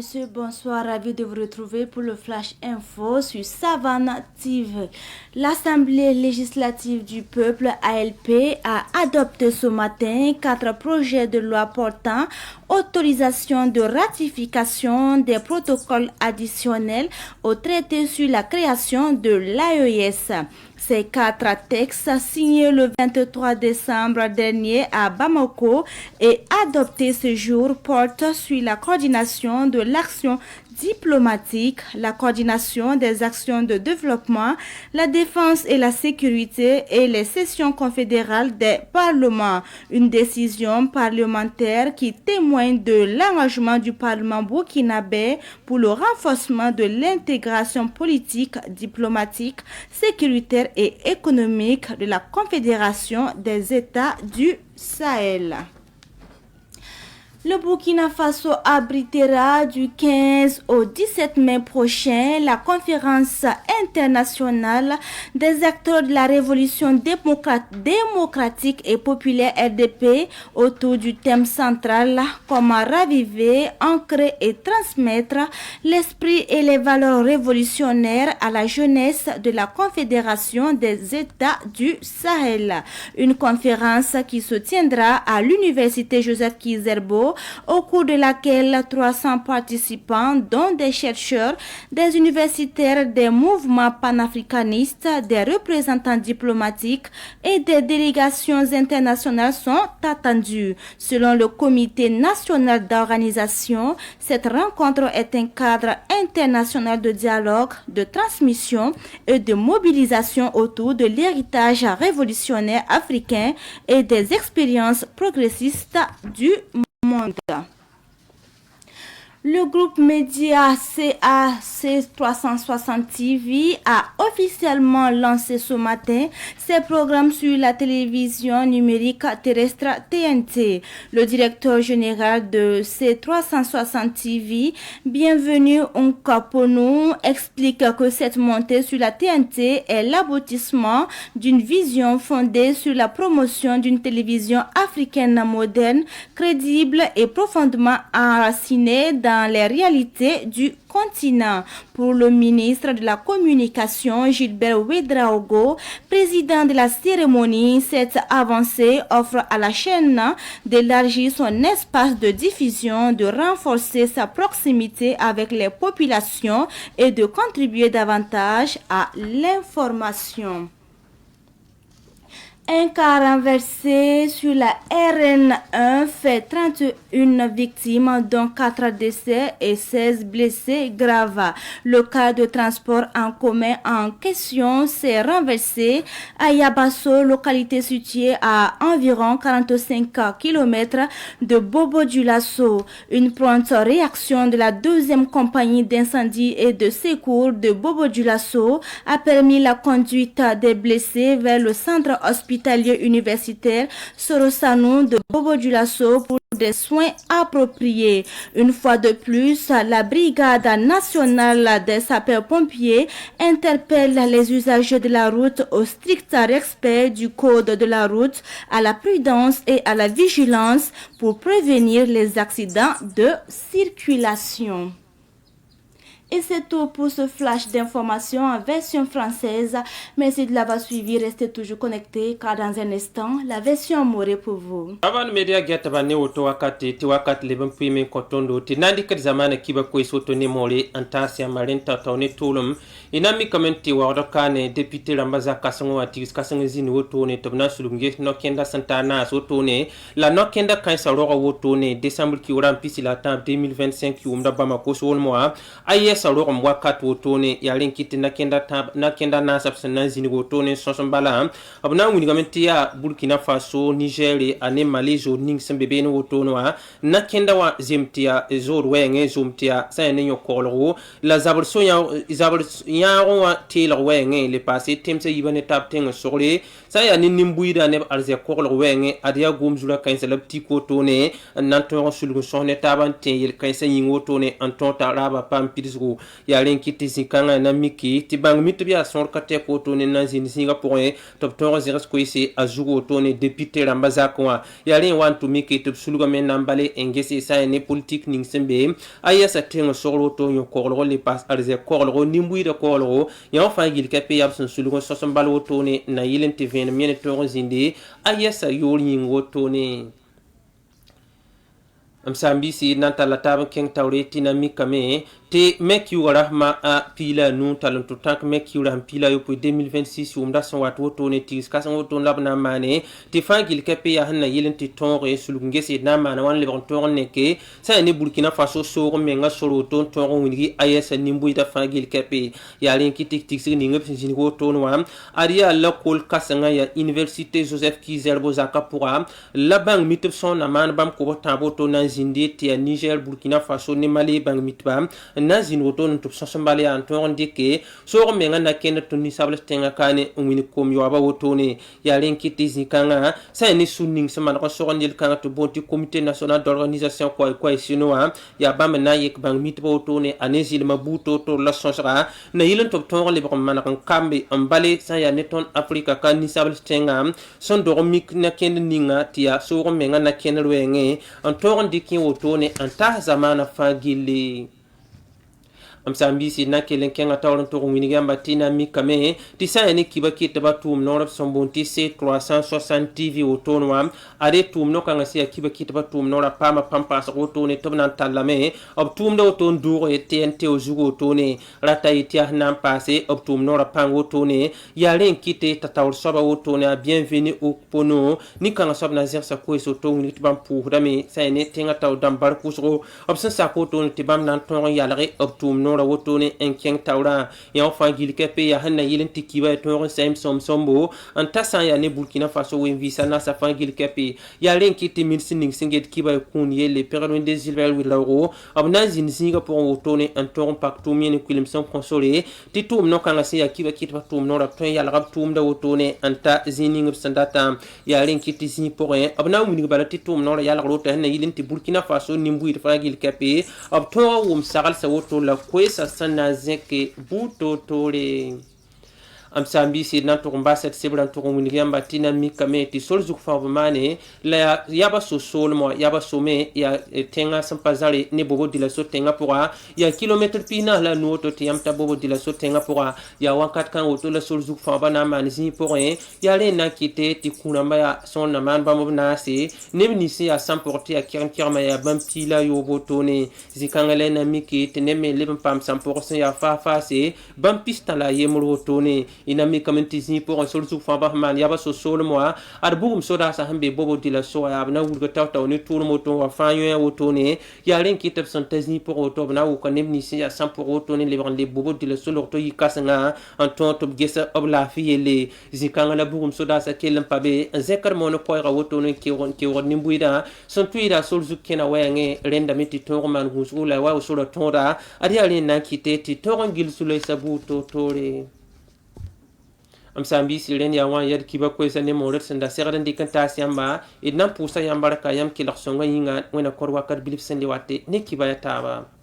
Monsieur, bonsoir, ravi de vous retrouver pour le Flash Info sur Savannah TV. L'Assemblée législative du peuple ALP a adopté ce matin 4 projets de loi portant autorisation de ratification des protocoles additionnels au traité sur la création de l'AES. Ces 4 textes signés le 23 décembre dernier à Bamako et adoptés ce jour portent sur la coordination de l'action diplomatique, la coordination des actions de développement, la défense et la sécurité et les sessions confédérales des parlements. Une décision parlementaire qui témoigne de l'engagement du Parlement burkinabé pour le renforcement de l'intégration politique, diplomatique, sécuritaire et économique de la Confédération des États du Sahel. Le Burkina Faso abritera du 15 au 17 mai prochain la conférence internationale des acteurs de la révolution démocratique et populaire RDP autour du thème central comment raviver, ancrer et transmettre l'esprit et les valeurs révolutionnaires à la jeunesse de la Confédération des États du Sahel. Une conférence qui se tiendra à l'université Joseph Kizerbo au cours de laquelle 300 participants, dont des chercheurs, des universitaires, des mouvements panafricanistes, des représentants diplomatiques et des délégations internationales sont attendus. Selon le Comité national d'organisation, cette rencontre est un cadre international de dialogue, de transmission et de mobilisation autour de l'héritage révolutionnaire africain et des expériences progressistes du monde. Le groupe média CAC 360 TV a officiellement lancé ce matin ses programmes sur la télévision numérique terrestre TNT. Le directeur général de C360 TV, Bienvenue Onkaponou, explique que cette montée sur la TNT est l'aboutissement d'une vision fondée sur la promotion d'une télévision africaine moderne, crédible et profondément enracinée dans les réalités du continent. Pour le ministre de la Communication, Gilbert Ouedraogo, président de la cérémonie, cette avancée offre à la chaîne d'élargir son espace de diffusion, de renforcer sa proximité avec les populations et de contribuer davantage à l'information. Un car renversé sur la RN1 fait 31 victimes, dont 4 décès et 16 blessés graves. Le car de transport en commun en question s'est renversé à Yabasso, localité située à environ 45 km de Bobo-Dioulasso. Une prompte réaction de la 2e compagnie d'incendie et de secours de Bobo-Dioulasso a permis la conduite des blessés vers le centre hospitalier universitaire Sorosano de Bobo-Dioulasso pour des soins appropriés. Une fois de plus, la brigade nationale des sapeurs-pompiers interpelle les usagers de la route au strict respect du code de la route, à la prudence et à la vigilance pour prévenir les accidents de circulation. Et c'est tout pour ce flash d'information en version française. Merci de l'avoir suivi. Restez toujours connectés car dans un instant, la version mourrait pour vous. Avant le média gatavane auto wakati ti wakati leben pime kotondo ti nandi kat zamana kiba ko isoto ne mole antasia marenta tawne tulum inami commenti wa kane député rambaza kasango atis kasango zini woto ne tobna sulunge no kenda santana soto ne la no kenda kansa ro woto ne décembre ki wora pisi la temps 2025 ki umda bamako so mois ayes salo mwa kat wotone ya linkiti na kenda na sapsana zini wotone sonsombala abuna wuni gamenti ya Burkina Faso Niger ane Mali zo ning sembebe no wotono na kenda wa zemtia zo wenge zomtia sa ne yokolo la zabolso ya wa telo wenge le passé temse yibane tapten sorle sa ya nimbuida ne arze kokolo wenge adia gumzula kainsa la petit kotone nanto sulgo sonne tabante yel kainsa yingotone anton taraba pam pirisgo sombo ya len kiti zikanga na miki ti bang mit bi a son kate ko to ne na zin singa point top to zeres ko isi azugo to ne député rambaza kwa ya len wan to miki to suluga men nambale engesi sa ne politique ning sembe aya sa tengo solo to yo ko le pas arze ko lo nimbu de ko lo ya fa gil kape yab sun sulugo so balo to ne na yilen te ven men to zinde aya sa yoli ngoto ne am sambisi nanta la tab ken tawre tinamika me te mek yura ma a pila nu talon to tank mek yura pila yo pour 2026 umda son wat woto ne tis kasan woto labna mane te fangil kape ya hanna yelen te tonre sulungese na mana wan le bon tonne ke sa ne Burkina Faso so me nga solo ton tonro wingi ayesa nimbu ita fangil kape ya len ki tik tik ni ngep sin woto no am aria la kol kasanga ya Université Joseph Kizerbo Zakapura la bang mitop son na man bam ko tambo to na zindi ti Niger Burkina Faso ne Mali bang mitbam nazin woto no top sambale an to ndike so me ngana ken to ni sable tenga kane ngini kom yo aba woto ne ya len kiti zikanga sa ni sunning sama ko so ndil kanga to bonti comité national d'organisation ko sinoa ya bam na yek bang mit woto ne anezil mabuto to la sonsra na yilen top to le bam man kan kambe ambale sa ya neton afrika kan ni sable tenga son do mik na ken ninga tia so me ngana ken ruenge an to ndike woto ne anta zamana fagili am sambisi na kelen kenga tawron to winigi ambatina mikame ti sa ne kiba kitaba tum no sombonti c 360 tv otonwa ade tum no kanga sia kiba kitaba tum no la pama pampa so otone tobna talame ob tum do ton duro e tnt o jugo otone rata itia nan passé ob tum no la pango otone ya len kite tatawr soba otone a bienvenue au pono ni kanga sobna zer sa ko so to ni tibam pour dame sa ne tenga taw dam bar kusro ob sa ko to ni tibam nan ton yalare ob tum no wotone en keng tawra ya fa gil kepe ya hanna yilen tikiba to sem sombo an tasan ya ne Burkina Faso wen visa na sa fa gil kepe ya len kiti min sining singet kiba kun yele perron des ilvel wi lawo abna zin zinga pour wotone en toron pak to mien kulim son consolé ti tum no kanga ya kiba kitba tum no rap to ya la rap tum da wotone anta zining sandata ya len kiti zin pour en abna wuni bala ti tum no ya la rota hanna yilen ti Burkina Faso nimbu fa gil kepe ab to wum sagal sa woto la sa sana zeke buto tole am sambisi na to mba set sebran to ngini yamba tina mikame ti solzu fa mane la yaba so sol mo yaba so me ya tenga sampazari ne bobo dila so tenga pora ya kilometre pina la no to ti amta bobo dila so tenga pora ya wakat kan woto la solzu fa bana man zi porin ya le na kite ti kunamba ya son na man ba mo na se ne ni se ya samporter ya kirma ya bampi la yo botone zikangale na miki te ne me le pam 100% ya fa se bampista la yemro tone ina mi kamentizi pour un sol sou famba man yaba so sol moi arbugum soda sa hambe bobo dila so ya na wulga tawta ni tour moto wa fanyo ya wotone ya len kitap santezi pour auto na ko nem ni si ya 100 pour auto ni le bobo dila so to yikasanga en ton to gesa obla fiele zikanga la bugum soda sa kelem pabe zekar mono poira wotone ki won ni buida son tuira sol zukena wayenge renda miti to man gusula wa so tonda ari ali na kiteti to ngil sulay sabuto tore am sambisi len ya wan yad kiba ko sa ne moret senda segadan dikanta siamba idnan pusa yambaraka yam kilak songa yinga wena korwa kar bilif sende wate ne kiba ya taba